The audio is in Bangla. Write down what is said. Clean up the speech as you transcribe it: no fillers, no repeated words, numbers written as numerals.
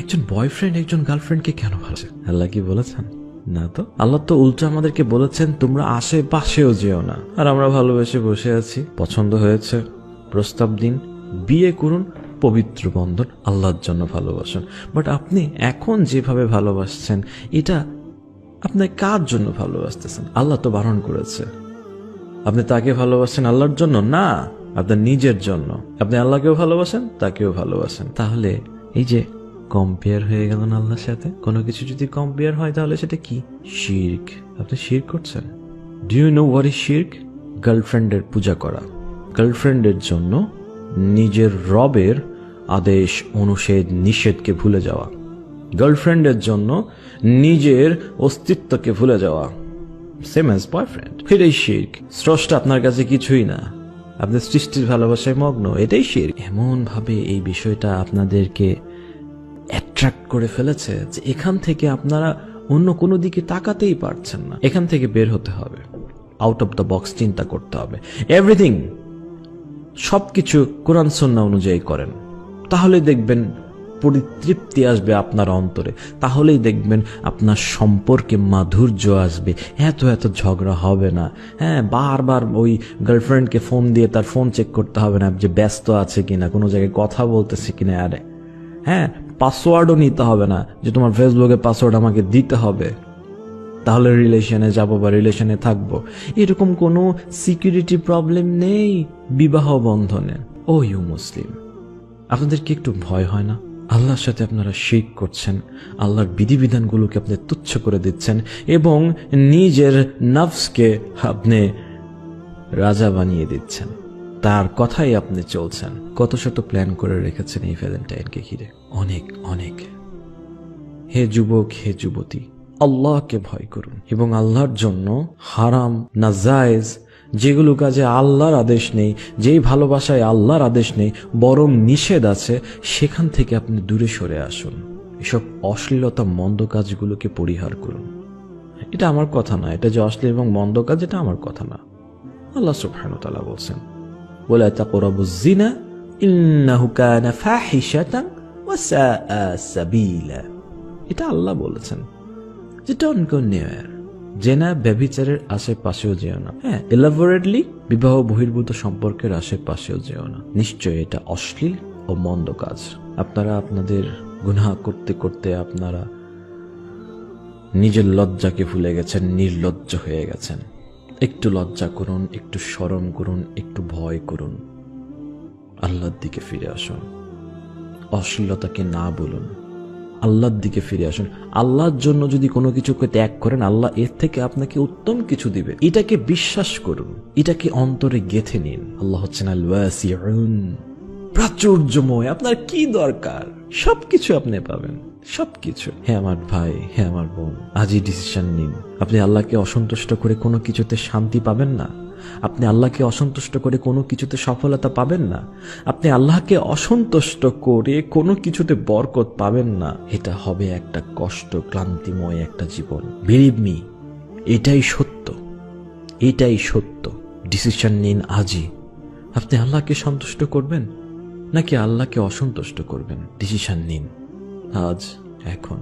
একজন বয়ফ্রেন্ড একজন গার্লফ্রেন্ডকে কেন ভালোবাসে? আল্লাহ কি বলেছেন? না তো। আল্লাহ তো উল্টো আমাদেরকে বলেছেন তোমরা আশেপাশেও যেও না। আর আমরা ভালোবেসে বসে আছি, পছন্দ হয়েছে, প্রস্তাব দিন, বিয়ে করুন, পবিত্র বন্ধন, আল্লাহর জন্য ভালোবাসুন। বাট আপনি এখন যেভাবে ভালোবাসছেন, এটা আপনি কার জন্য ভালোবাসতেছেন? আল্লাহ তো বারণ করেছে। আপনি তাকে ভালোবাসেন আল্লাহর জন্য না, আপনার নিজের জন্য। আপনি আল্লাহকেও ভালোবাসেন, তাকেও ভালোবাসেন। তাহলে এই যে কম্পেয়ার হয়ে গেলেন আল্লাহর সাথে, কোনো কিছু যদি কম্পেয়ার হয় তাহলে সেটা কি? শিরক। আপনি শিরক করছেন। Do you know what is শিরক? গার্লফ্রেন্ডের পূজা করা, গার্লফ্রেন্ডের জন্য নিজের রবের আদেশ অনুচ্ছেদ নিষেধকে ভুলে যাওয়া, গার্লফ্রেন্ডের জন্য নিজের অস্তিত্বকে ভুলে যাওয়া, সেম অ্যাজ বয়ফ্রেন্ড। এটাই শিরক। স্রষ্টা আপনার কাছে কিছুই না, আপনি সৃষ্টির ভালোবাসায় মগ্ন, এটাই শিরক। এমন ভাবে এই বিষয়টা আপনাদেরকে অ্যাট্রাক্ট করে ফেলেছে যে এখান থেকে আপনারা অন্য কোনো দিকে তাকাতেই পারছেন না। এখান থেকে বের হতে হবে, আউট অফ দ্য বক্স চিন্তা করতে হবে। এভরিথিং, সবকিছু কোরআন সুন্নাহ অনুযায়ী করেন, তাহলে দেখবেন পরিতৃপ্তি আসবে আপনার অন্তরে, তাহলেই দেখবেন আপনার সম্পর্কে মাধুর্য আসবে, এত এত ঝগড়া হবে না। হ্যাঁ, বারবার ওই গার্লফ্রেন্ডকে ফোন দিয়ে তার ফোন চেক করতে হবে না যে ব্যস্ত আছে কিনা, কোনো জায়গায় কথা বলতেছে কিনা। আরে হ্যাঁ, পাসওয়ার্ডও নিতে হবে না যে তোমার ফেসবুকে পাসওয়ার্ড আমাকে দিতে হবে, তাহলে রিলেশনে যাব বা রিলেশনে থাকবো। এরকম কোনো সিকিউরিটি প্রবলেম নেই বিবাহ বন্ধনে। ও ইউ মুসলিম, আপনাদের কি একটু ভয় হয় না? আল্লাহর সাথে আপনারা শিরক করছেন, আল্লাহর বিধিবিধানগুলোকে আপনি তুচ্ছ করে দিচ্ছেন এবং নিজের নফসকে আপনি রাজা বানিয়ে দিচ্ছেন, তার কথাই আপনি চলছেন। কত শত প্ল্যান করে রেখেছেন এই ভ্যালেন্টাইনকে ঘিরে, অনেক অনেক। হে যুবক, হে যুবতী, আল্লাহকে ভয় করুন এবং আল্লাহর জন্য হারাম নাজায়েজ যেগুলো কাজে আল্লাহর আদেশ নেই, যেই ভালোবাসায় আল্লাহর আদেশ নেই, বরং নিষেধ আছে, সেখান থেকে আপনি দূরে সরে আসুন। এসব অশ্লীলতা মন্দ কাজগুলোকে পরিহার করুন। এটা আমার কথা না, এটা যে অশ্লীল এবং মন্দ কাজ, এটা আমার কথা না। আল্লাহ সুবহানাহু ওয়া তাআলা বলেন, ওয়ালা তাকরাবুজ জিনা ইন্নাহু কানা ফাহিশাতান ওয়া সাআ সাবিলা। এটা আল্লাহ বলেছেন যে ডোন্ট গো নিয়ার, জেনা ব্যভিচারের আশেপাশেও যেও না। হ্যাঁ, এলাবোরেটলি বিবাহ বহির্ভূত সম্পর্কের আশেপাশেও যেও না। নিশ্চয় এটা অশ্লীল ও মন্দ কাজ। আপনারা আপনাদের গুনাহ করতে করতে আপনারা নিজের লজ্জাকে ভুলে গেছেন, নির্লজ্জ হয়ে গেছেন। একটু লজ্জা করুন, একটু শরম করুন, একটু ভয় করুন, আল্লাহর দিকে ফিরে আসুন, অশ্লীলতাকে না বলুন, আল্লাহর দিকে ফিরে আসুন। আল্লাহর জন্য যদি কোনো কিছুকে ত্যাগ করেন, আল্লাহ এর থেকে আপনাকে উত্তম কিছু দিবে। এটাকে বিশ্বাস করুন, এটাকে অন্তরে গেঁথে নিন। আল্লাহ হচ্ছেন আল ওয়াসিউন, প্রাচুর্যময়। আপনার কি দরকার? সবকিছু আপনি পাবেন, সবকিছু। হে আমার ভাই, হে আমার বোন, আজই ডিসিশন নিন। আপনি আল্লাহকে অসন্তুষ্ট করে কোনো কিছুতে শান্তি পাবেন না, আপনি আল্লাহকে অসন্তুষ্ট করে কোনো কিছুতে সফলতা পাবেন না, আপনি আল্লাহকে অসন্তুষ্ট করে কোনো কিছুতে বরকত পাবেন না। এটা হবে একটা কষ্ট, ক্লান্তিময় একটা জীবন। বিলিভ মি, এটাই সত্য, এটাই সত্য। ডিসিশন নিন আজই। আপনি আল্লাহকে সন্তুষ্ট করবেন নাকি আল্লাহকে অসন্তুষ্ট করবেন? ডিসিশন নিন আজ, এখন।